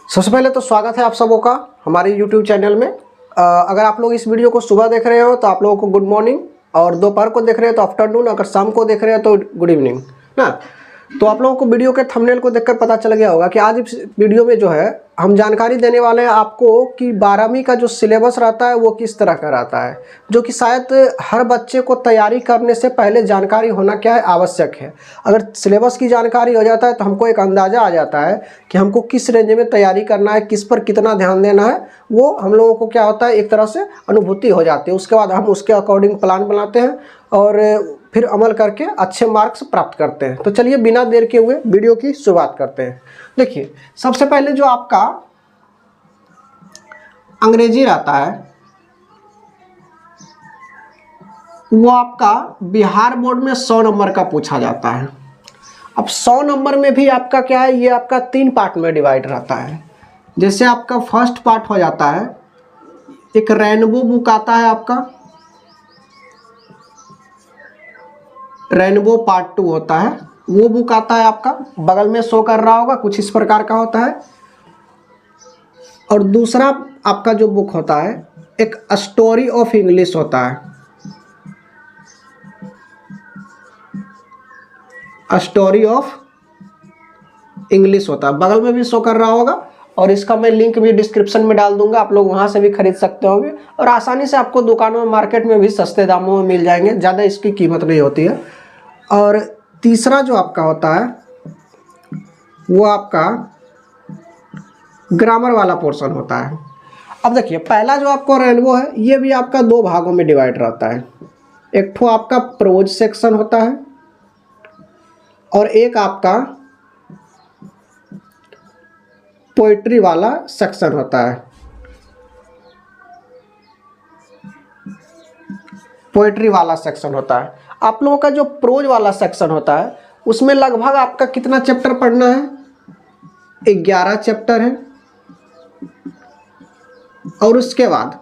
सबसे पहले तो स्वागत है आप सबों का हमारे YouTube चैनल में। अगर आप लोग इस वीडियो को सुबह देख रहे हो तो आप लोगों को गुड मॉर्निंग, और दोपहर को देख रहे हो तो आफ्टरनून, अगर शाम को देख रहे हो तो गुड इवनिंग ना। तो आप लोगों को वीडियो के थंबनेल को देखकर पता चल गया होगा कि आज इस वीडियो में जो है हम जानकारी देने वाले हैं आपको कि 12वीं का जो सिलेबस रहता है वो किस तरह का रहता है, जो कि शायद हर बच्चे को तैयारी करने से पहले जानकारी होना क्या है आवश्यक है। अगर सिलेबस की जानकारी हो जाता है तो हमको एक अंदाज़ा आ जाता है कि हमको किस रेंज में तैयारी करना है, किस पर कितना ध्यान देना है। वो हम लोगों को क्या होता है, एक तरह से अनुभूति हो जाती है। उसके बाद हम उसके अकॉर्डिंग प्लान बनाते हैं और फिर अमल करके अच्छे मार्क्स प्राप्त करते हैं। तो चलिए बिना देर के हुए वीडियो की शुरुआत करते हैं। देखिए, सबसे पहले जो आपका अंग्रेजी रहता है वो आपका बिहार बोर्ड में 100 नंबर का पूछा जाता है। अब 100 नंबर में भी आपका क्या है, ये आपका 3 पार्ट में डिवाइड रहता है। जैसे आपका फर्स्ट पार्ट हो जाता है, एक रेनबो बुक आता है आपका, रेनबो पार्ट 2 होता है, वो बुक आता है आपका, बगल में शो कर रहा होगा, कुछ इस प्रकार का होता है। और दूसरा आपका जो बुक होता है एक स्टोरी ऑफ इंग्लिश होता है, स्टोरी ऑफ इंग्लिश होता है, बगल में भी शो कर रहा होगा। और इसका मैं लिंक भी डिस्क्रिप्शन में डाल दूंगा, आप लोग वहां से भी खरीद सकते होंगे और आसानी से आपको दुकानों में, मार्केट में भी सस्ते दामों में मिल जाएंगे, ज़्यादा इसकी कीमत नहीं होती है। और तीसरा जो आपका होता है वो आपका ग्रामर वाला पोर्शन होता है। अब देखिए, पहला जो आपको रेनबो है ये भी आपका 2 भागों में डिवाइड रहता है। एक ठो आपका प्रोज सेक्शन होता है और एक आपका पोइट्री वाला सेक्शन होता है। पोइट्री वाला सेक्शन होता है। आप लोगों का जो प्रोज वाला सेक्शन होता है उसमें लगभग आपका कितना चैप्टर पढ़ना है, 11 चैप्टर है। और उसके बाद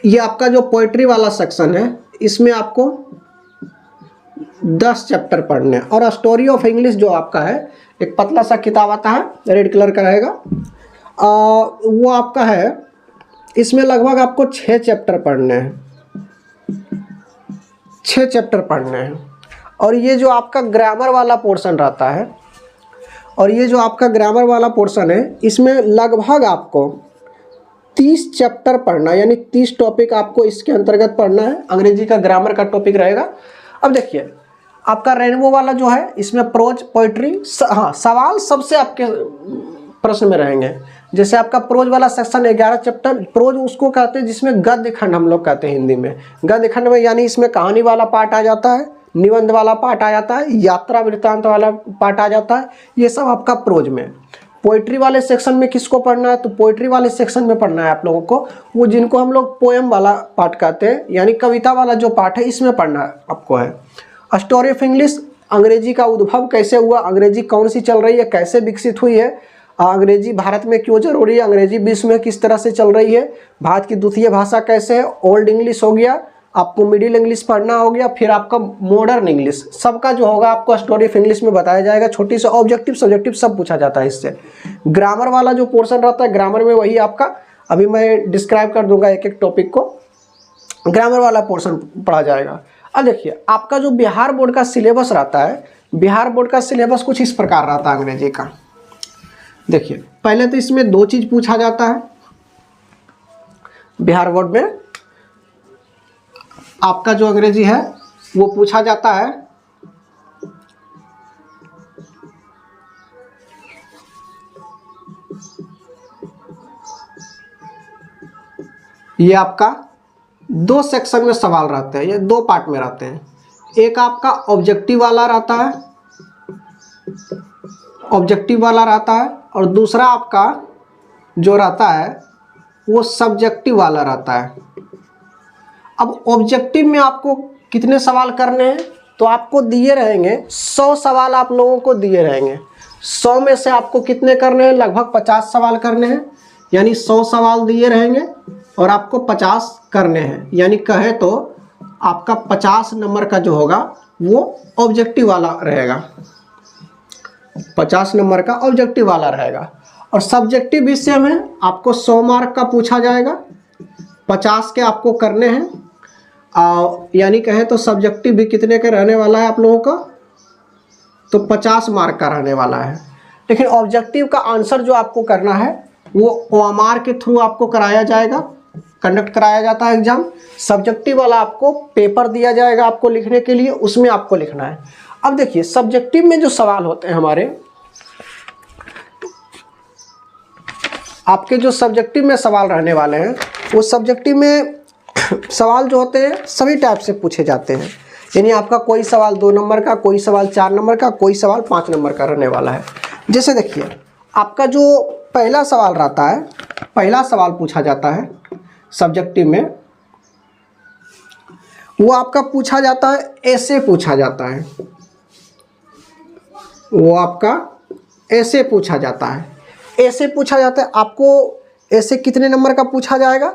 ये आपका जो पोइट्री वाला सेक्शन है इसमें आपको 10 चैप्टर पढ़ने हैं। और स्टोरी ऑफ इंग्लिश जो आपका है, एक पतला सा किताब आता है, रेड कलर का रहेगा, वो आपका है, इसमें लगभग आपको 6 चैप्टर पढ़ने हैं, 6 चैप्टर पढ़ने हैं। और ये जो आपका ग्रामर वाला पोर्शन रहता है, और ये जो आपका ग्रामर वाला पोर्शन है इसमें लगभग आपको 30 चैप्टर पढ़ना है, यानी 30 टॉपिक आपको इसके अंतर्गत पढ़ना है। अंग्रेजी का ग्रामर का टॉपिक रहेगा। अब देखिए, आपका रेनबो वाला जो है इसमें प्रोज, पोइट्री, हाँ, सवाल सबसे आपके प्रश्न में रहेंगे। जैसे आपका प्रोज वाला सेक्शन 11 चैप्टर, प्रोज उसको कहते हैं जिसमें गद्य खंड हम लोग कहते हैं हिंदी में। गद्य खंड में यानी इसमें कहानी वाला पार्ट आ जाता है, निबंध वाला पार्ट आ जाता है, यात्रा वृत्तांत वाला पार्ट आ जाता है, ये सब आपका प्रोज में। पोइट्री वाले सेक्शन में किसको पढ़ना है, तो पोइट्री वाले सेक्शन में पढ़ना है आप लोगों को वो जिनको हम लोग पोएम वाला पार्ट कहते हैं, यानी कविता वाला जो पार्ट है इसमें पढ़ना है आपको है। स्टोरी ऑफ इंग्लिश, अंग्रेजी का उद्भव कैसे हुआ, अंग्रेजी कौन सी चल रही है, कैसे विकसित हुई है, अंग्रेजी भारत में क्यों जरूरी है, अंग्रेजी विश्व में किस तरह से चल रही है, भारत की द्वितीय भाषा कैसे है, ओल्ड इंग्लिश हो गया, आपको मिडिल इंग्लिश पढ़ना हो गया, फिर आपका मॉडर्न इंग्लिश, सबका जो होगा आपको स्टोरी ऑफ इंग्लिश में बताया जाएगा। छोटी से ऑब्जेक्टिव सब्जेक्टिव सब पूछा जाता है इससे। ग्रामर वाला जो पोर्शन रहता है, ग्रामर में वही आपका, अभी मैं डिस्क्राइब कर दूंगा एक एक टॉपिक को, ग्रामर वाला पोर्शन पढ़ा जाएगा। अब देखिए, आपका जो बिहार बोर्ड का सिलेबस रहता है, बिहार बोर्ड का सिलेबस कुछ इस प्रकार रहता है अंग्रेजी का। देखिए, पहले तो इसमें 2 चीज पूछा जाता है बिहार बोर्ड में। आपका जो अंग्रेजी है वो पूछा जाता है ये आपका 2 सेक्शन में सवाल रहते हैं, ये 2 पार्ट में रहते हैं। एक आपका ऑब्जेक्टिव वाला रहता है, ऑब्जेक्टिव वाला रहता है, और दूसरा आपका जो रहता है वो सब्जेक्टिव वाला रहता है। अब ऑब्जेक्टिव में आपको कितने सवाल करने हैं, तो आपको दिए रहेंगे 100 सवाल आप लोगों को दिए रहेंगे। 100 में से आपको कितने करने हैं, लगभग 50 सवाल करने हैं, यानी 100 सवाल दिए रहेंगे और आपको 50 करने हैं, यानी कहे तो आपका 50 नंबर का जो होगा वो ऑब्जेक्टिव वाला रहेगा। 50 नंबर का ऑब्जेक्टिव वाला रहेगा। और सब्जेक्टिव भी सेम है, आपको 100 मार्क का पूछा जाएगा, 50 के आपको करने हैं। यानी कहें तो सब्जेक्टिव भी कितने के रहने वाला है आप लोगों का, तो 50 मार्क का रहने वाला है। लेकिन ऑब्जेक्टिव का आंसर जो आपको करना है वो OMR के थ्रू आपको कराया जाएगा, कंडक्ट कराया जाता है एग्जाम। सब्जेक्टिव वाला आपको पेपर दिया जाएगा आपको लिखने के लिए, उसमें आपको लिखना है। अब देखिए सब्जेक्टिव में जो सवाल होते हैं हमारे, आपके जो सब्जेक्टिव में सवाल रहने वाले हैं, वो सब्जेक्टिव में सवाल जो होते हैं सभी टाइप से पूछे जाते हैं। यानी आपका कोई सवाल 2 नंबर का, कोई सवाल 4 नंबर का, कोई सवाल 5 नंबर का रहने वाला है। जैसे देखिए आपका जो पहला सवाल रहता है, पहला सवाल पूछा जाता है सब्जेक्टिव में, वो आपका पूछा जाता है, ऐसे पूछा जाता है, वो आपका ऐसे पूछा जाता है। ऐसे पूछा जाता है, आपको ऐसे कितने नंबर का पूछा जाएगा,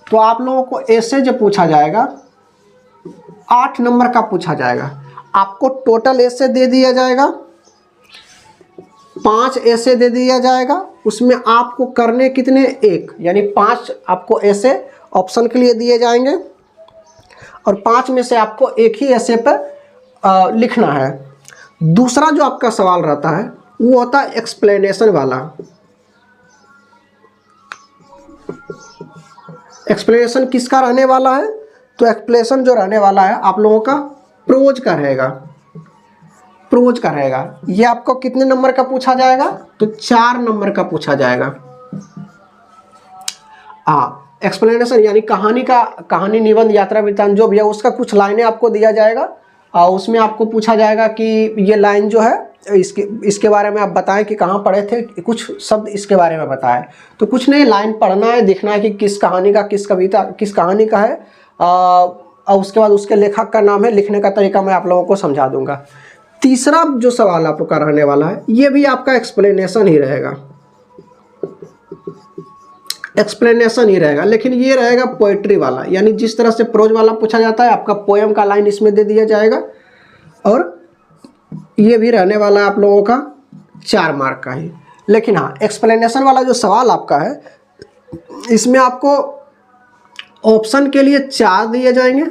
तो आप लोगों को ऐसे जो पूछा जाएगा 8 नंबर का पूछा जाएगा। आपको टोटल ऐसे दे दिया जाएगा, 5 ऐसे दे दिया जाएगा, उसमें आपको करने कितने, 1, यानी 5 आपको ऐसे ऑप्शन के लिए दिए जाएंगे और 5 में से आपको एक ही ऐसे पर लिखना है। दूसरा जो आपका सवाल रहता है वो होता है एक्सप्लेनेशन वाला। एक्सप्लेनेशन किसका रहने वाला है, तो एक्सप्लेनेशन जो रहने वाला है आप लोगों का प्रोज का रहेगा, प्रोज का रहेगा। ये आपको कितने नंबर का पूछा जाएगा, तो 4 नंबर का पूछा जाएगा। एक्सप्लेनेशन यानी कहानी निबंध यात्रा वृत्तांत जो भी है उसका कुछ लाइनें आपको दिया जाएगा और उसमें आपको पूछा जाएगा कि ये लाइन जो है इसके बारे में आप बताएं कि कहाँ पढ़े थे, कुछ शब्द इसके बारे में बताएं। तो कुछ नहीं, लाइन पढ़ना है, देखना है कि किस कहानी का, किस कविता, किस कहानी का है, और उसके बाद उसके लेखक का नाम है। लिखने का तरीका मैं आप लोगों को समझा दूंगा। तीसरा जो सवाल आप लोग का रहने वाला है ये भी आपका एक्सप्लेनेशन ही रहेगा, एक्सप्लेनेशन ही रहेगा, लेकिन ये रहेगा पोएट्री वाला। यानी जिस तरह से प्रोज वाला पूछा जाता है, आपका पोएम का लाइन इसमें दे दिया जाएगा और ये भी रहने वाला है आप लोगों का 4 मार्क का ही। लेकिन हाँ, एक्सप्लेनेशन वाला जो सवाल आपका है इसमें आपको ऑप्शन के लिए 4 दिए जाएंगे,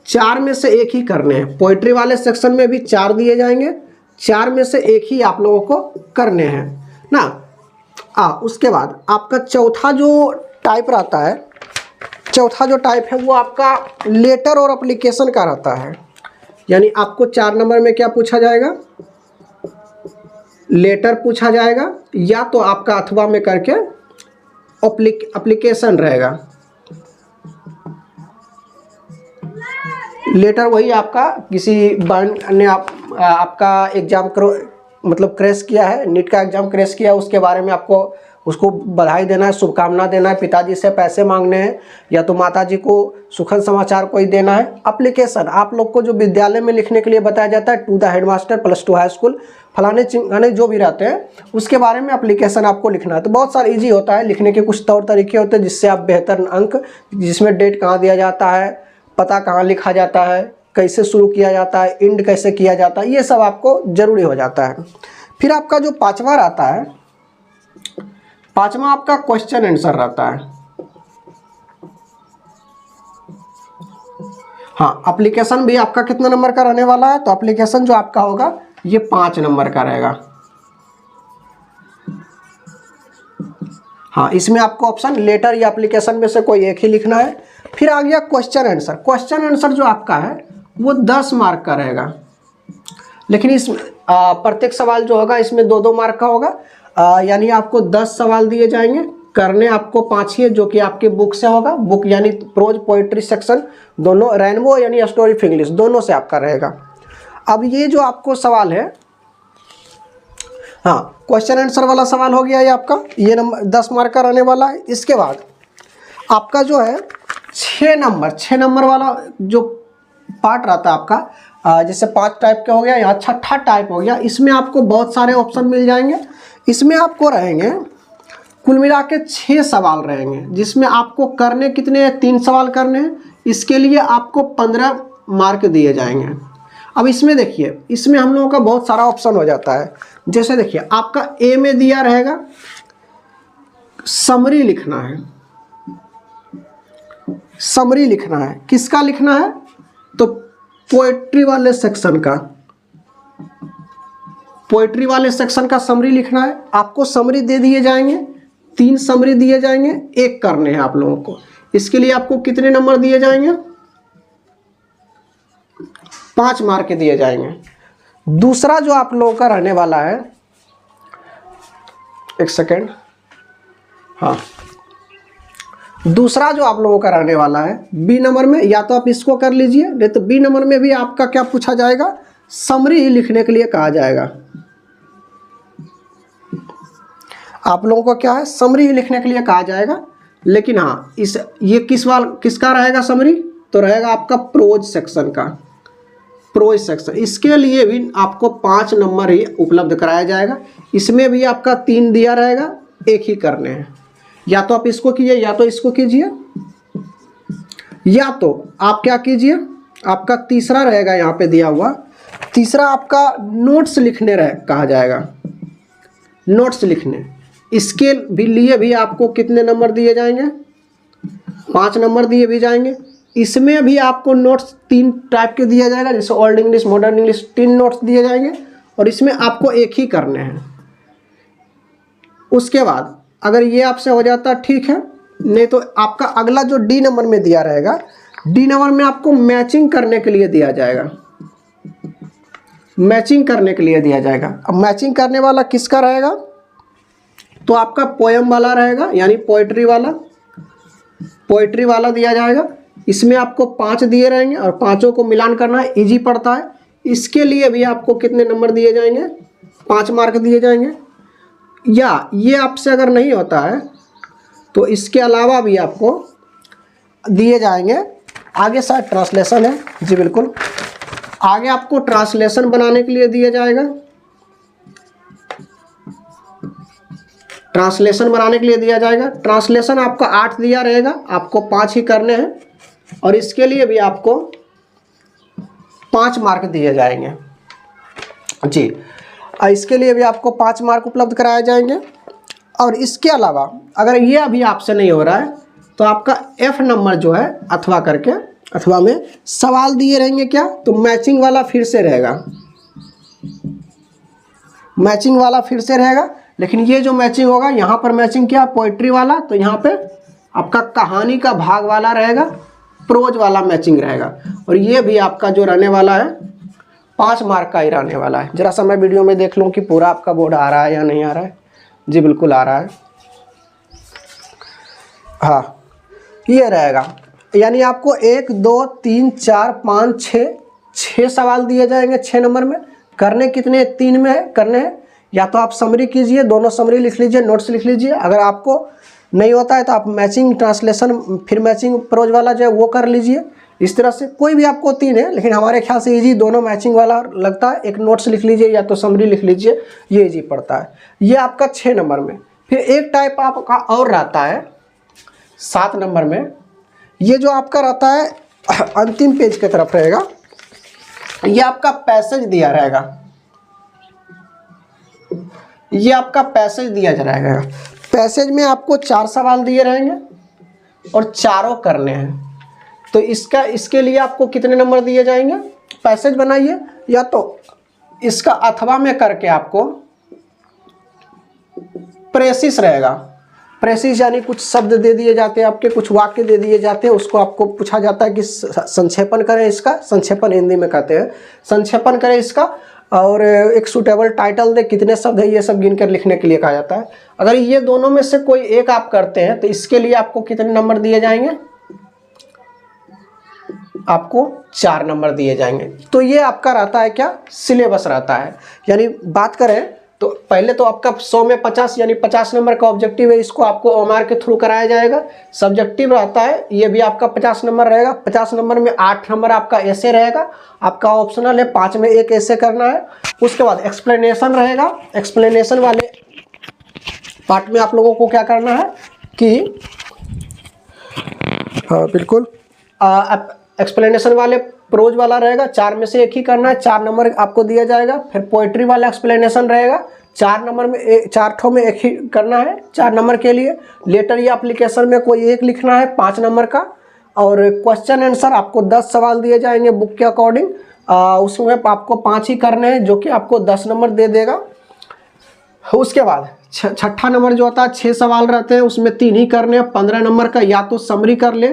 4 में से एक ही करने हैं। पोएट्री वाले सेक्शन में भी 4 दिए जाएंगे, 4 में से एक ही आप लोगों को करने हैं ना। उसके बाद आपका चौथा जो टाइप रहता है, चौथा जो टाइप है वो आपका लेटर और एप्लीकेशन का रहता है। यानी आपको 4 नंबर में क्या पूछा जाएगा, लेटर पूछा जाएगा, या तो आपका अथवा में करके एप्लीकेशन रहेगा। लेटर वही आपका किसी बैंक ने आपका एग्जाम मतलब क्रैश किया है, नीट का एग्जाम क्रैश किया है, उसके बारे में आपको उसको बधाई देना है, शुभकामना देना है, पिताजी से पैसे मांगने हैं, या तो माताजी को सुखद समाचार कोई देना है। एप्लीकेशन आप लोग को जो विद्यालय में लिखने के लिए बताया जाता है, to the headmaster, +2 high school, फलाने चिंगाने जो भी रहते हैं उसके बारे में एप्लीकेशन आपको लिखना है। तो बहुत सारा ईजी होता है लिखने के, कुछ तौर तरीके होते हैं जिससे आप बेहतर अंक, जिसमें डेट कहाँ दिया जाता है, पता कहाँ लिखा जाता है, कैसे शुरू किया जाता है, एंड कैसे किया जाता है, ये सब आपको ज़रूरी हो जाता है। फिर आपका जो 5वां रहता है, 5वां आपका क्वेश्चन आंसर रहता है। हाँ, एप्लीकेशन भी आपका कितना नंबर का रहने वाला है, तो एप्लीकेशन जो आपका होगा ये 5 नंबर का रहेगा। हाँ, इसमें आपको ऑप्शन लेटर या एप्लीकेशन में से कोई एक ही लिखना है। फिर आ गया क्वेश्चन आंसर। क्वेश्चन आंसर जो आपका है वो 10 मार्क का रहेगा, लेकिन इस प्रत्येक सवाल जो होगा इसमें 2-2 मार्क का होगा। यानी आपको 10 सवाल दिए जाएंगे, करने आपको 5 ही है, जो कि आपके बुक से होगा। बुक यानी प्रोज पोइट्री सेक्शन दोनों, रेनबो यानी स्टोरी ऑफ इंग्लिश, दोनों से आपका रहेगा। अब ये जो आपको सवाल है, हाँ, क्वेश्चन आंसर वाला सवाल हो गया ये आपका, ये नंबर 10 मार्क का रहने वाला है। इसके बाद आपका जो है 6 नंबर वाला जो पार्ट रहता है आपका, जैसे 5 टाइप का हो गया, यहाँ 6ठा टाइप हो गया। इसमें आपको बहुत सारे ऑप्शन मिल जाएंगे। इसमें आपको रहेंगे कुल मिला के 6 सवाल रहेंगे, जिसमें आपको करने कितने हैं, 3 सवाल करने हैं। इसके लिए आपको 15 मार्क दिए जाएंगे। अब इसमें देखिए, इसमें हम लोगों का बहुत सारा ऑप्शन हो जाता है। जैसे देखिए आपका ए में दिया रहेगा समरी लिखना है, समरी लिखना है, किसका लिखना है? तो पोएट्री वाले सेक्शन का, पोएट्री वाले सेक्शन का समरी लिखना है। आपको समरी दे दिए जाएंगे, 3 समरी दिए जाएंगे, 1 करने हैं आप लोगों को। इसके लिए आपको कितने नंबर दिए जाएंगे? 5 मार्क के दिए जाएंगे। दूसरा जो आप लोगों का रहने वाला है, एक सेकेंड, हाँ, दूसरा जो आप लोगों का रहने वाला है बी नंबर में, या तो आप इसको कर लीजिए, नहीं तो बी नंबर में भी आपका क्या पूछा जाएगा? समरी ही लिखने के लिए कहा जाएगा। आप लोगों को क्या है? समरी ही लिखने के लिए कहा जाएगा। लेकिन हाँ, ये किसका रहेगा समरी? तो रहेगा आपका प्रोज सेक्शन का, प्रोज सेक्शन। इसके लिए भी आपको 5 नंबर ही उपलब्ध कराया जाएगा। इसमें भी आपका 3 दिया रहेगा, 1 ही करने हैं। या तो आप इसको कीजिए या तो इसको कीजिए, या तो आप क्या कीजिए, आपका तीसरा रहेगा यहाँ पे दिया हुआ, तीसरा आपका नोट्स लिखने कहा जाएगा, नोट्स लिखने। इसके भी लिए भी आपको कितने नंबर दिए जाएंगे? 5 नंबर दिए भी जाएंगे। इसमें भी आपको नोट्स 3 टाइप के दिया जाएगा, जैसे old English, modern English, 3 notes दिए जाएंगे और इसमें आपको 1 ही करने हैं। उसके बाद अगर ये आपसे हो जाता ठीक है, नहीं तो आपका अगला जो डी नंबर में दिया रहेगा, डी नंबर में आपको मैचिंग करने के लिए दिया जाएगा, मैचिंग करने के लिए दिया जाएगा। अब मैचिंग करने वाला किसका रहेगा? तो आपका पोएम वाला रहेगा, यानी पोइट्री वाला, पोइट्री वाला दिया जाएगा। इसमें आपको 5 दिए रहेंगे और 5 को मिलान करना है, इजी पड़ता है। इसके लिए भी आपको कितने नंबर दिए जाएंगे? 5 मार्क दिए जाएंगे। या ये आपसे अगर नहीं होता है तो इसके अलावा भी आपको दिए जाएंगे। आगे शायद ट्रांसलेशन है, जी बिल्कुल, आगे आपको ट्रांसलेशन बनाने के लिए दिया जाएगा, ट्रांसलेशन बनाने के लिए दिया जाएगा। ट्रांसलेशन आपका 8 दिया रहेगा, आपको 5 ही करने हैं और इसके लिए भी आपको 5 मार्क दिए जाएंगे जी। इसके लिए भी आपको 5 मार्क उपलब्ध कराए जाएंगे। और इसके अलावा अगर ये अभी आपसे नहीं हो रहा है तो आपका F नंबर जो है अथवा करके, अथवा में सवाल दिए रहेंगे क्या? तो मैचिंग वाला फिर से रहेगा, मैचिंग वाला फिर से रहेगा। लेकिन ये जो मैचिंग होगा, यहाँ पर मैचिंग क्या? पोइट्री वाला, तो यहाँ पे आपका कहानी का भाग वाला रहेगा, प्रोज वाला मैचिंग रहेगा। और ये भी आपका जो रहने वाला है 5 मार्क का ही रहने वाला है। जरा सा मैं वीडियो में देख लूँ कि पूरा आपका बोर्ड आ रहा है या नहीं आ रहा है। जी बिल्कुल आ रहा है, हाँ ये रहेगा। यानी आपको 1 2 3 4 5 6 सवाल दिए जाएंगे 6 नंबर में। करने कितने? 3 में है करने हैं। या तो आप समरी कीजिए, दोनों समरी लिख लीजिए, नोट्स लिख लीजिए। अगर आपको नहीं होता है तो आप मैचिंग ट्रांसलेशन, फिर मैचिंग प्रोज वाला जो है वो कर लीजिए। इस तरह से कोई भी आपको 3 है, लेकिन हमारे ख्याल से इजी दोनों मैचिंग वाला लगता है। एक नोट्स लिख लीजिए या तो समरी लिख लीजिए, ये इजी पड़ता है। ये आपका 6 नंबर में। फिर एक टाइप आपका और रहता है 7 नंबर में। ये जो आपका रहता है अंतिम पेज की तरफ रहेगा, ये आपका पैसेज दिया रहेगा, ये आपका पैसेज दिया रहेगा। पैसेज में आपको 4 सवाल दिए रहेंगे और चारों करने हैं। तो इसके लिए आपको कितने नंबर दिए जाएंगे? पैसेज बनाइए, या तो इसका अथवा में करके आपको प्रेसिस रहेगा। प्रेसिस यानी कुछ शब्द दे दिए जाते हैं आपके, कुछ वाक्य दे दिए जाते हैं, उसको आपको पूछा जाता है कि संक्षेपण करें इसका, संक्षेपण हिंदी में कहते हैं, संक्षेपण करें इसका, और एक सूटेबल टाइटल दे, कितने शब्द है ये सब गिनकर लिखने के लिए कहा जाता है। अगर ये दोनों में से कोई एक आप करते हैं तो इसके लिए आपको कितने नंबर दिए जाएंगे? आपको 4 नंबर दिए जाएंगे। तो ये आपका रहता है क्या? सिलेबस रहता है। यानी बात करें तो पहले तो आपका 100 में 50 यानी 50 नंबर का ऑब्जेक्टिव है, इसको आपको ओएमआर के थ्रू कराया जाएगा। सब्जेक्टिव रहता है, ये भी आपका 50 नंबर रहेगा। 50 नंबर में 8 नंबर आपका ऐसे रहेगा, आपका ऑप्शनल है 5 में 1 ऐसे करना है। उसके बाद एक्सप्लेनेशन रहेगा। एक्सप्लेनेशन वाले पार्ट में आप लोगों को क्या करना है कि बिल्कुल एक्सप्लेनेशन वाले प्रोज वाला रहेगा, 4 में से एक ही करना है, 4 नंबर आपको दिया जाएगा। फिर पोइट्री वाला एक्सप्लेनेशन रहेगा, 4 नंबर में 4 ठो में एक ही करना है 4 नंबर के लिए। लेटर या एप्लीकेशन में कोई एक लिखना है 5 नंबर का। और क्वेश्चन आंसर आपको 10 सवाल दिए जाएंगे बुक के अकॉर्डिंग, उसमें आपको 5 ही करने हैं जो कि आपको 10 नंबर दे देगा। उसके बाद छठा नंबर जो होता है 6 सवाल रहते हैं, उसमें 3 ही करने हैं 15 नंबर का। या तो समरी कर ले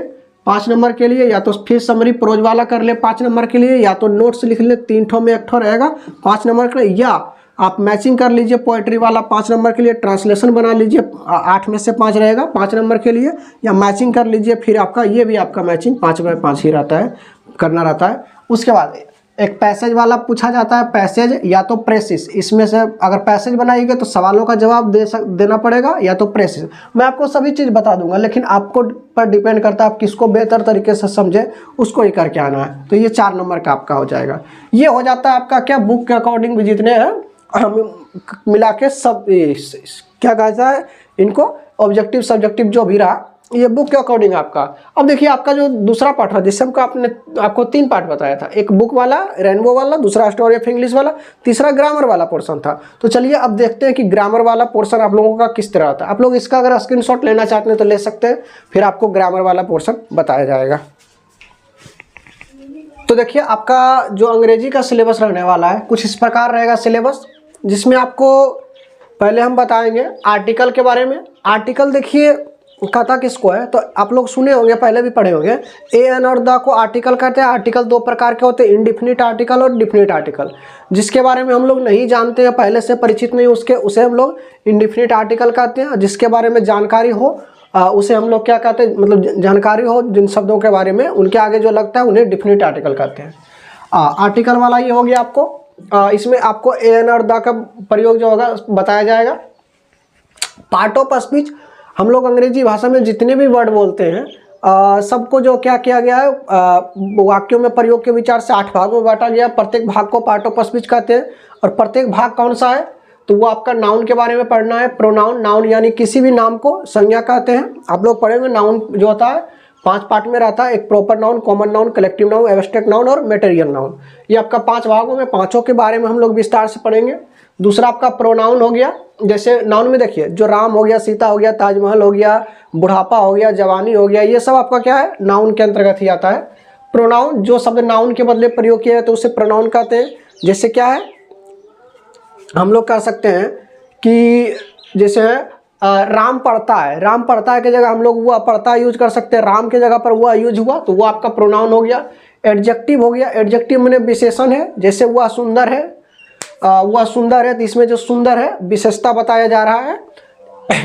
5 नंबर के लिए, या तो फिर समरी प्रोज वाला कर ले 5 नंबर के लिए, या तो नोट्स लिख ले 3 ठो में एक ठो रहेगा 5 नंबर के लिए, या आप मैचिंग कर लीजिए पोएट्री वाला 5 नंबर के लिए, ट्रांसलेशन बना लीजिए 8 में से 5 रहेगा 5 नंबर के लिए, या मैचिंग कर लीजिए फिर आपका ये भी आपका मैचिंग 5 में 5 ही रहता है, करना रहता है। उसके बाद एक पैसेज वाला पूछा जाता है, पैसेज या तो प्रेसिस। इसमें से अगर पैसेज बनाइएगा तो सवालों का जवाब देना पड़ेगा, या तो प्रेसिस। मैं आपको सभी चीज़ बता दूंगा, लेकिन आपको पर डिपेंड करता है आप किसको बेहतर तरीके से समझे, उसको ही करके आना है। तो ये 4 नंबर का आपका हो जाएगा। ये हो जाता है आपका क्या, बुक के अकॉर्डिंग भी जितने हैं हम मिला के सब क्या कहता है इनको, ऑब्जेक्टिव सब्जेक्टिव जो भी रहा ये बुक के अकॉर्डिंग आपका। अब देखिए आपका जो दूसरा पार्ट था जिससे आपको 3 पार्ट बताया था, एक बुक वाला रेनबो वाला, दूसरा स्टोरी ऑफ इंग्लिश वाला, तीसरा ग्रामर वाला पोर्शन था। तो चलिए अब देखते हैं कि ग्रामर वाला पोर्शन आप लोगों का किस तरह था। आप लोग इसका अगर स्क्रीनशॉट लेना चाहते हैं तो ले सकते हैं, फिर आपको ग्रामर वाला पोर्शन बताया जाएगा। तो देखिए आपका जो अंग्रेजी का सिलेबस रहने वाला है कुछ इस प्रकार रहेगा सिलेबस, जिसमें आपको पहले हम बताएंगे आर्टिकल के बारे में। आर्टिकल देखिए कहता किसको है, तो आप लोग सुने होंगे, पहले भी पढ़े होंगे, ए एन और द को आर्टिकल कहते हैं। आर्टिकल 2 प्रकार के होते हैं, इंडिफिनिट आर्टिकल और डिफिनिट आर्टिकल। जिसके बारे में हम लोग नहीं जानते हैं, पहले से परिचित नहीं उसे हम लोग इंडिफिनिट आर्टिकल कहते हैं। जिसके बारे में जानकारी हो उसे हम लोग क्या कहते हैं, मतलब जानकारी हो जिन शब्दों के बारे में, उनके आगे जो लगता है उन्हें डिफिनिट आर्टिकल कहते हैं। आर्टिकल वाला ये हो गया आपको, इसमें आपको ए एन और द का प्रयोग जो होगा बताया जाएगा। पार्ट ऑफ स्पीच, हम लोग अंग्रेजी भाषा में जितने भी वर्ड बोलते हैं सबको जो क्या किया गया है वाक्यों में प्रयोग के विचार से 8 भागों में बांटा गया। प्रत्येक भाग को पार्ट ऑफ स्पीच कहते हैं। और प्रत्येक भाग कौन सा है, तो वो आपका नाउन के बारे में पढ़ना है। प्रोनाउन, नाउन यानी किसी भी नाम को संज्ञा कहते हैं। आप लोग पढ़ेंगे नाउन जो होता है 5 पार्ट में रहता है, एक proper noun, common noun, collective noun, abstract noun और मटेरियल नाउन। ये आपका 5 भागों में, पांचों के बारे में हम लोग विस्तार से पढ़ेंगे। दूसरा आपका प्रोनाउन हो गया, जैसे नाउन में देखिए जो राम हो गया, सीता हो गया, ताजमहल हो गया, बुढ़ापा हो गया, जवानी हो गया, ये सब आपका क्या है, नाउन के अंतर्गत ही आता है। प्रोनाउन, जो शब्द नाउन के बदले प्रयोग किया है तो उसे प्रोनाउन कहते हैं। जैसे क्या है, हम लोग कह सकते हैं कि जैसे राम पढ़ता है, राम पढ़ता है की जगह हम लोग वह पढ़ता यूज कर सकते हैं, राम के जगह पर वह यूज हुआ तो वह आपका प्रोनाउन हो गया। एडजेक्टिव हो गया, एडजेक्टिव मैंने विशेषण है, जैसे वह सुंदर है, वह सुंदर है, तो इसमें जो सुंदर है विशेषता बताया जा रहा है।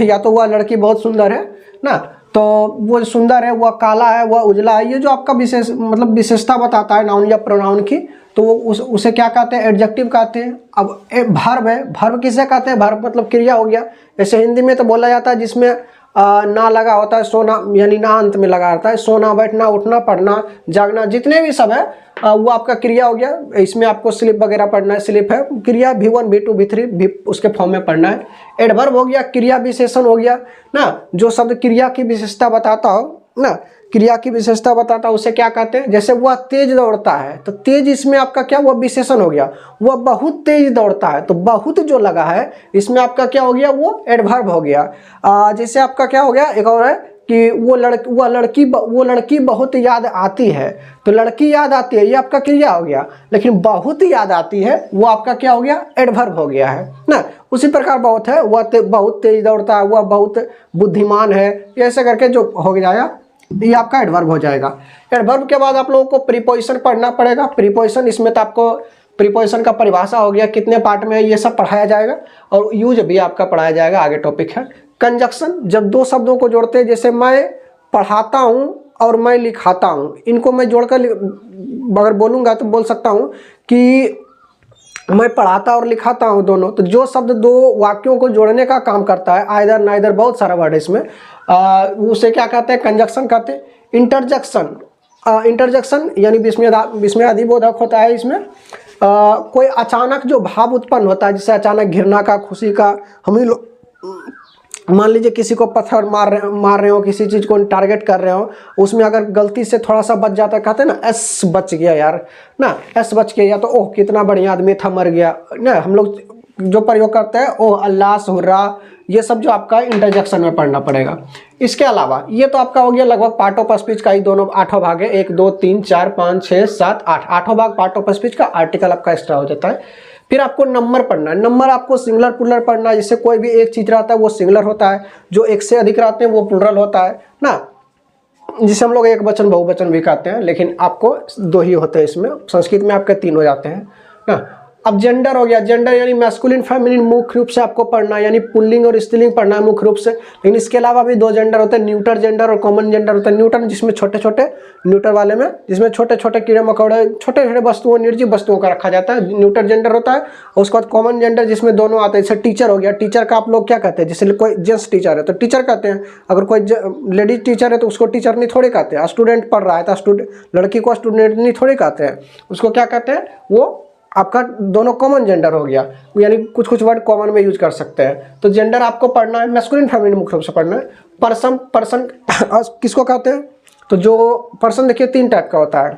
या तो वह लड़की बहुत सुंदर है ना, तो वो सुंदर है, वह काला है, वह उजला है, ये जो आपका विशेष मतलब विशेषता बताता है नाउन या प्रोनाउन की, तो वो उसे क्या कहते हैं, एडजेक्टिव कहते हैं। अब भर्ब है, भर्ब किसे कहते हैं, भर्ब मतलब क्रिया हो गया। जैसे हिंदी में तो बोला जाता है जिसमें ना लगा होता है, सोना यानी ना अंत में लगा रहता है, सोना, बैठना, उठना, पढ़ना, जागना, जितने भी सब है वो आपका क्रिया हो गया। इसमें आपको स्लिप वगैरह पढ़ना है, स्लिप है क्रिया, V1 V2 V3 भी उसके फॉर्म में पढ़ना है। एडवर्ब हो गया, क्रिया विशेषण हो गया ना, जो शब्द क्रिया की विशेषता बताता हो ना, क्रिया की विशेषता बताता है उसे क्या कहते हैं। जैसे वह तेज दौड़ता है, तो तेज इसमें आपका क्या, वह विशेषण हो गया। वह बहुत तेज दौड़ता है, तो बहुत जो लगा है इसमें आपका क्या हो गया, वो एडवर्ब हो गया। जैसे आपका क्या हो गया, एक और है कि वो लड़की बहुत याद आती है, तो लड़की याद आती है ये आपका क्रिया हो गया। लेकिन बहुत याद आती है वो आपका क्या हो गया, एडवर्ब हो गया है ना। उसी प्रकार बहुत है, वह बहुत तेज दौड़ता है, वह बहुत बुद्धिमान है, ऐसे करके जो हो जाएगा ये आपका एडवर्ब हो जाएगा। एडवर्ब के बाद आप लोगों को प्रीपोजिशन पढ़ना पड़ेगा। प्रीपोजिशन, इसमें तो आपको प्रीपोजिशन का परिभाषा हो गया, कितने पार्ट में है ये सब पढ़ाया जाएगा, और यूज भी आपका पढ़ाया जाएगा, आगे टॉपिक है। कंजक्शन, जब 2 शब्दों को जोड़ते हैं, जैसे मैं पढ़ाता हूँ और मैं लिखाता हूँ, इनको मैं जोड़कर अगर बोलूँगा तो बोल सकता हूँ कि मैं पढ़ाता और लिखाता हूँ दोनों। तो जो शब्द 2 वाक्यों को जोड़ने का काम करता है, आइदर नाइदर, बहुत सारा वर्ड है इसमें, उसे क्या कहते हैं, कंजक्शन कहते हैं। इंटरजेक्शन, इंटरजेक्शन यानी विस्मयादिबोधक होता है। इसमें कोई अचानक जो भाव उत्पन्न होता है, जैसे अचानक घृणा का, खुशी का, हम ही लोग मान लीजिए किसी को पत्थर मार रहे हो, किसी चीज़ को टारगेट कर रहे हो, उसमें अगर गलती से थोड़ा सा बच जाता है, कहते हैं ना एस बच गया यार ना, एस बच गया तो ओह कितना बढ़िया आदमी था, मर गया ना, हम लोग जो प्रयोग करते हैं ओह अल्लाह सुर्रा, ये सब जो आपका इंटरजेक्शन में पढ़ना पड़ेगा। इसके अलावा ये तो आपका हो गया लगभग पार्ट ऑफ स्पीच का ही दोनों 8 भाग है, 1 2 3 4 5 6 7 8, 8 भाग पार्ट ऑफ स्पीच का, आर्टिकल आपका एक्स्ट्रा हो जाता है। फिर आपको नंबर पढ़ना है, नंबर आपको सिंगुलर प्लुरल पढ़ना है, जिससे कोई भी एक चीज रहता है वो सिंगुलर होता है, जो एक से अधिक रहते हैं वो प्लुरल होता है ना, जिसे हम लोग एक वचन बहुवचन भी कहते हैं, लेकिन आपको 2 ही होते हैं इसमें, संस्कृत में आपके 3 हो जाते हैं ना। अब जेंडर हो गया, जेंडर यानी मैस्कुलिन फेमिनिन मुख्य रूप से आपको पढ़ना है, यानी पुल्लिंग और स्त्रीलिंग पढ़ना है मुख्य रूप से, लेकिन इसके अलावा भी 2 जेंडर होते हैं, न्यूटर जेंडर और कॉमन जेंडर होता है। न्यूटर जिसमें छोटे छोटे, न्यूटर वाले में जिसमें छोटे छोटे कीड़े मकोड़े, छोटे छोटे वस्तुओं, निर्जीव वस्तुओं का रखा जाता है, न्यूटर जेंडर होता है। और उसके बाद कॉमन जेंडर जिसमें दोनों आते हैं, जैसे टीचर हो गया, टीचर का आप लोग क्या कहते हैं, जैसे कोई जेंट्स टीचर है तो टीचर कहते हैं, अगर कोई लेडीज टीचर है तो उसको टीचर नहीं थोड़े कहते हैं, स्टूडेंट पढ़ रहा है तो लड़की को स्टूडेंट नहीं थोड़े कहते हैं, उसको क्या कहते हैं, वो आपका दोनों कॉमन जेंडर हो गया, यानी कुछ कुछ वर्ड कॉमन में यूज कर सकते हैं। तो जेंडर आपको पढ़ना है, मैस्कुलिन फेमिनिन मुख्य रूप से पढ़ना है। पर्सन किसको कहते हैं, तो जो पर्सन देखिए 3 टाइप का होता है,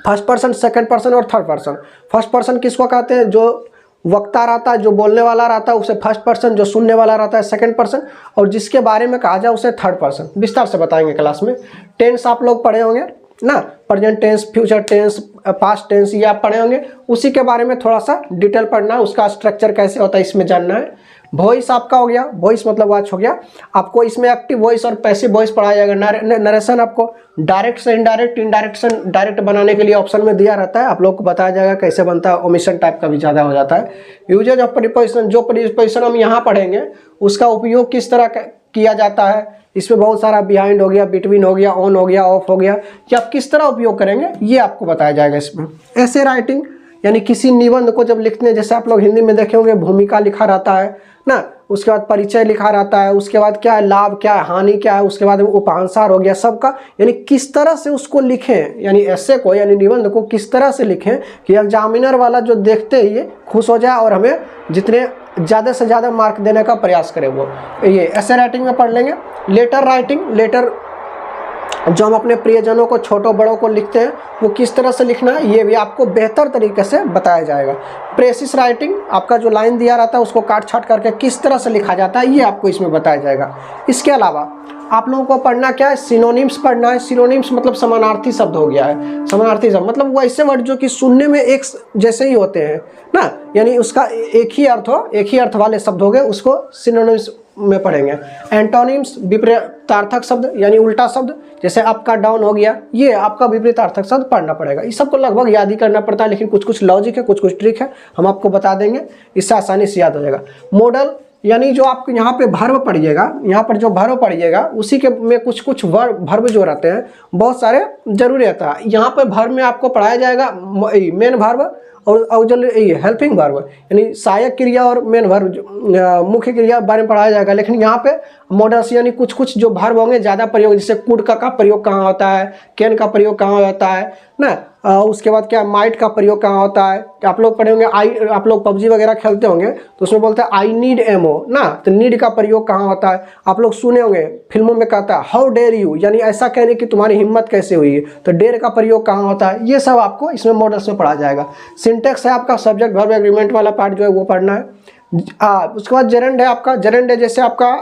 फर्स्ट पर्सन, सेकंड पर्सन और थर्ड पर्सन। फर्स्ट पर्सन किसको कहते हैं, जो वक्ता रहता है, जो बोलने वाला रहता है उसे फर्स्ट पर्सन, जो सुनने वाला रहता है सेकंड पर्सन, और जिसके बारे में कहा जाए उसे थर्ड पर्सन। विस्तार से बताएंगे क्लास में। टेंस आप लोग पढ़े होंगे ना, present tense, future tense, past tense, ये आप पढ़े होंगे, उसी के बारे में थोड़ा सा डिटेल पढ़ना है, उसका स्ट्रक्चर कैसे होता है इसमें जानना है। वॉइस आपका हो गया, वॉइस मतलब वॉच हो गया, आपको इसमें एक्टिव वॉइस और पैसिव वॉइस पढ़ाया जाएगा। नरेशन आपको डायरेक्ट से इनडायरेक्ट, इनडायरेक्ट से डायरेक्ट बनाने के लिए ऑप्शन में दिया रहता है, आप लोग को बताया जाएगा कैसे बनता है। ओमिशन टाइप का भी ज़्यादा हो जाता है। यूजेज ऑफ प्रीपोजिशन, जो प्रीपोजिशन हम यहाँ पढ़ेंगे उसका उपयोग किस तरह किया जाता है, इसमें बहुत सारा बिहाइंड हो गया, बिटवीन हो गया, ऑन हो गया, ऑफ हो गया, कि आप किस तरह उपयोग करेंगे ये आपको बताया जाएगा इसमें। ऐसे राइटिंग यानी किसी निबंध को जब लिखते हैं, जैसे आप लोग हिंदी में देखे होंगे भूमिका लिखा रहता है ना, उसके बाद परिचय लिखा रहता है, उसके बाद क्या है लाभ, क्या है हानि, क्या है, उसके बाद उपहांसार हो गया सबका, यानी किस तरह से उसको लिखें, यानी ऐसे को यानी निबंध को किस तरह से लिखें कि एग्जामिनर वाला जो देखते ही ये खुश हो जाए और हमें जितने ज़्यादा से ज़्यादा मार्क देने का प्रयास करें। वो ये ऐसे राइटिंग में पढ़ लेंगे। लेटर राइटिंग, लेटर जो हम अपने प्रियजनों को, छोटों बड़ों को लिखते हैं, वो किस तरह से लिखना है ये भी आपको बेहतर तरीके से बताया जाएगा। प्रेसिस राइटिंग, आपका जो लाइन दिया रहता है उसको काट छाट करके किस तरह से लिखा जाता है ये आपको इसमें बताया जाएगा। इसके अलावा आप लोगों को पढ़ना क्या है, सिनोनिम्स पढ़ना है। सिनोनिम्स मतलब समानार्थी शब्द हो गया है। समानार्थी शब्द मतलब वैसे वर्ड जो कि सुनने में एक जैसे ही होते हैं ना, यानी उसका एक ही अर्थ हो, एक ही अर्थ वाले शब्द हो गए, उसको सिनोनिम्स में पढ़ेंगे। एंटोनिम्स विपरीतार्थक शब्द यानी उल्टा शब्द, जैसे अप का डाउन हो गया, ये आपका विपरीतार्थक शब्द पढ़ना पड़ेगा। इस सबको लगभग याद ही करना पड़ता है, लेकिन कुछ कुछ लॉजिक है, कुछ कुछ ट्रिक है, हम आपको बता देंगे, इससे आसानी से याद हो जाएगा। मॉडल यानी जो आप यहाँ पे भर्व पढ़िएगा, यहाँ पर जो भर्व पढ़िएगा उसी के में कुछ कुछ भर्व जो रहते हैं बहुत सारे जरूरी रहता है। यहाँ पे भर्व में आपको पढ़ाया जाएगा मेन भर्व और जो हेल्पिंग वर्ब यानी सहायक क्रिया और मेन वर्ब मुख्य क्रिया बारे में पढ़ाया जाएगा। लेकिन यहाँ पे मॉडल्स यानी कुछ कुछ जो वर्ब होंगे ज़्यादा प्रयोग, जैसे कुड का प्रयोग कहाँ होता है, कैन का प्रयोग कहाँ होता है ना, उसके बाद क्या माइट का प्रयोग कहाँ होता है। आप लोग पढ़े होंगे आप लोग पबजी वगैरह खेलते होंगे तो उसमें बोलते हैं आई नीड एमओ ना, तो नीड का प्रयोग कहाँ होता है। आप लोग सुने होंगे फिल्मों में कहता है हाउ डेयर यू, यानी ऐसा कहने की तुम्हारी हिम्मत कैसे हुई है, तो डेयर का प्रयोग कहाँ होता है। ये सब आपको इसमें मॉडल्स में पढ़ा जाएगा। सिंटेक्स है आपका सब्जेक्ट वर्ब एग्रीमेंट वाला पार्ट जो है वो पढ़ना है। उसके बाद जेरेंड है आपका, जेरेंड है जैसे आपका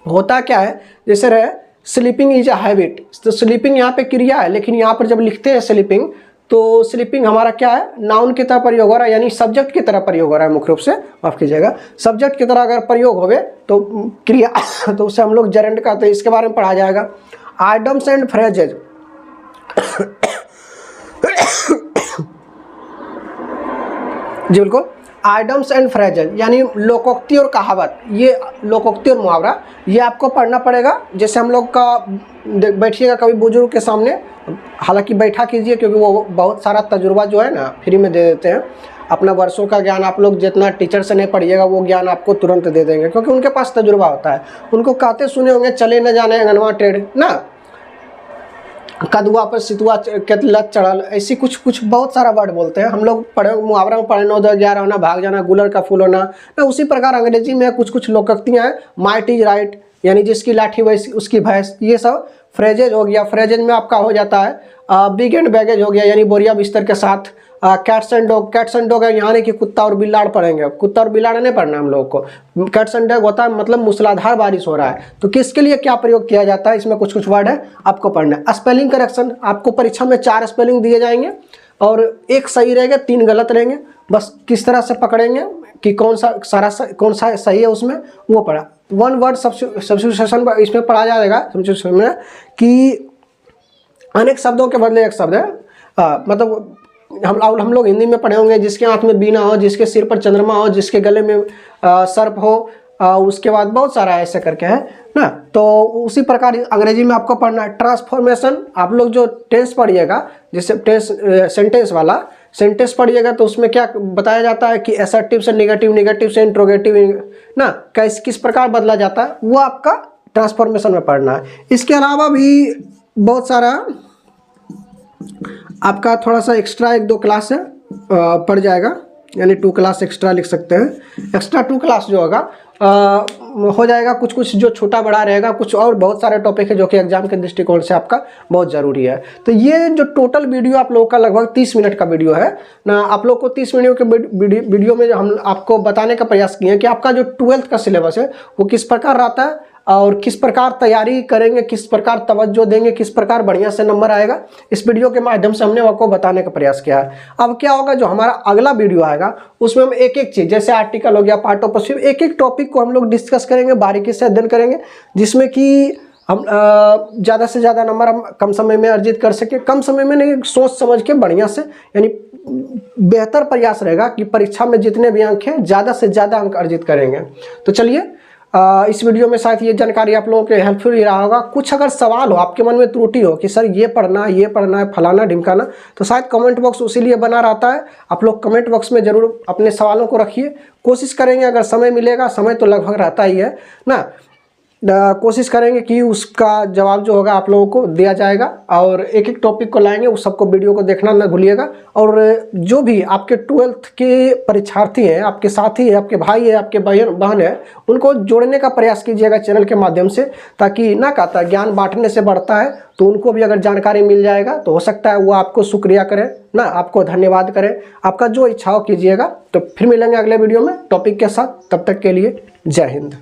होता क्या है, जैसे रहे स्लीपिंग इज अ हैबिट, तो स्लीपिंग यहाँ पे क्रिया है, लेकिन यहाँ पर जब लिखते हैं स्लीपिंग तो स्लीपिंग हमारा क्या है नाउन की तरह प्रयोग हो रहा है, यानी सब्जेक्ट की तरह प्रयोग हो रहा है। मुख्य रूप से माफ कीजिएगा, सब्जेक्ट की तरह अगर प्रयोग होवे तो क्रिया तो उसे हम लोग जेरेंड कहते हैं। इसके बारे में पढ़ा जाएगा। आइडम्स एंड फ्रेजेज जी बिल्कुल, आइडम्स एंड फ्रेजेज यानी लोकोक्ति और कहावत, ये लोकोक्ति और मुहावरा ये आपको पढ़ना पड़ेगा। जैसे हम लोग का बैठिएगा कभी बुजुर्ग के सामने, हालांकि बैठा कीजिए क्योंकि वो बहुत सारा तजुर्बा जो है ना फ्री में दे देते हैं। अपना वर्षों का ज्ञान आप लोग जितना टीचर से नहीं पढ़िएगा वो ज्ञान आपको तुरंत दे देंगे, क्योंकि उनके पास तजुर्बा होता है। उनको कहते सुने होंगे चले न जाने अंगनवा टेढ़ ना, कदुआ पर सितुआ के लत चढ़ल, ऐसी कुछ कुछ बहुत सारा वर्ड बोलते हैं हम लोग पढ़े, मुहावरा में पढ़े 9 10 11 होना, भाग जाना, गुलर का फूल होना ना। उसी प्रकार अंग्रेजी में कुछ कुछ लोकोक्तियाँ हैं, माइट इज राइट यानी जिसकी लाठी वैसी उसकी भैंस, ये सब फ्रेजेज हो गया। फ्रेजेज में आपका हो जाता है बिग एंड बैगेज हो गया यानी बोरिया बिस्तर के साथ। Cats and dog, cats and dog है यहाँ नहीं कि कुत्ता और बिलाड़ पढ़ेंगे, कुत्ता और बिलाड़ नहीं पढ़ना हम लोग को। कैट्स एंड डॉग होता है मतलब मूसलाधार बारिश हो रहा है, तो किसके लिए क्या प्रयोग किया जाता है, इसमें कुछ कुछ वर्ड है आपको पढ़ना है। स्पेलिंग करेक्शन, आपको परीक्षा में 4 स्पेलिंग दिए जाएंगे और 1 सही रहेगा, 3 गलत रहेंगे। बस किस तरह से पकड़ेंगे कि कौन सा सही है उसमें वो पढ़ा। 1 वर्ड सब्स्टिट्यूशन इसमें पढ़ा जाएगा सब्स्टिट्यूशन में कि अनेक शब्दों के बदले एक शब्द है। मतलब हम लोग हिंदी में पढ़े होंगे जिसके हाथ में बीना हो, जिसके सिर पर चंद्रमा हो, जिसके गले में सर्प हो, उसके बाद बहुत सारा ऐसे करके है ना। तो उसी प्रकार अंग्रेजी में आपको पढ़ना है ट्रांसफॉर्मेशन। आप लोग जो टेंस पढ़िएगा, जैसे टेंस सेंटेंस वाला सेंटेंस पढ़िएगा तो उसमें क्या बताया जाता है कि असर्टिव से निगेटिव, निगेटिव से इंट्रोगेटिव ना, किस प्रकार बदला जाता है वो आपका ट्रांसफॉर्मेशन में पढ़ना है। इसके अलावा भी बहुत सारा आपका थोड़ा सा एक्स्ट्रा 1-2 क्लास है पड़ जाएगा, यानी 2 क्लास एक्स्ट्रा लिख सकते हैं। एक्स्ट्रा 2 क्लास जो होगा हो जाएगा, कुछ कुछ जो छोटा बड़ा रहेगा, कुछ और बहुत सारे टॉपिक है जो कि एग्जाम के दृष्टिकोण से आपका बहुत ज़रूरी है। तो ये जो टोटल वीडियो आप लोगों का लगभग 30 मिनट का वीडियो है ना। आप लोग को 30 मिनट के वीडियो में हम आपको बताने का प्रयास किए हैं कि आपका जो 12th का सिलेबस है वो किस प्रकार रहता है और किस प्रकार तैयारी करेंगे, किस प्रकार तवज्जो देंगे, किस प्रकार बढ़िया से नंबर आएगा। इस वीडियो के माध्यम से हमने आपको बताने का प्रयास किया है। अब क्या होगा, जो हमारा अगला वीडियो आएगा उसमें हम एक एक चीज़, जैसे आर्टिकल हो गया, पार्ट ऑफ स्पीच, एक एक टॉपिक को हम लोग डिस्कस करेंगे, बारीकी से अध्ययन करेंगे, जिसमें कि हम ज़्यादा से ज़्यादा नंबर हम कम समय में अर्जित कर सके। कम समय में नहीं, सोच समझ के बढ़िया से, यानी बेहतर प्रयास रहेगा कि परीक्षा में जितने भी अंक हैं ज़्यादा से ज़्यादा अंक अर्जित करेंगे। तो चलिए इस वीडियो में शायद ये जानकारी आप लोगों के हेल्पफुल ही रहा होगा। कुछ अगर सवाल हो, आपके मन में त्रुटि हो कि सर ये पढ़ना है, फलाना ढिमकाना, तो शायद कमेंट बॉक्स उसीलिए बना रहता है। आप लोग कमेंट बॉक्स में ज़रूर अपने सवालों को रखिए, कोशिश करेंगे अगर समय मिलेगा, समय तो लगभग रहता ही है ना, कोशिश करेंगे कि उसका जवाब जो होगा आप लोगों को दिया जाएगा। और एक एक टॉपिक को लाएंगे, उस सबको वीडियो को देखना ना भूलिएगा। और जो भी आपके 12th के परीक्षार्थी हैं, आपके साथी हैं, आपके भाई हैं, आपके बहन हैं, उनको जोड़ने का प्रयास कीजिएगा चैनल के माध्यम से, ताकि ना कहता ज्ञान बांटने से बढ़ता है, तो उनको भी अगर जानकारी मिल जाएगा तो हो सकता है वो आपको शुक्रिया करें ना, आपको धन्यवाद करें। आपका जो इच्छा हो कीजिएगा। तो फिर मिलेंगे अगले वीडियो में टॉपिक के साथ, तब तक के लिए जय हिंद।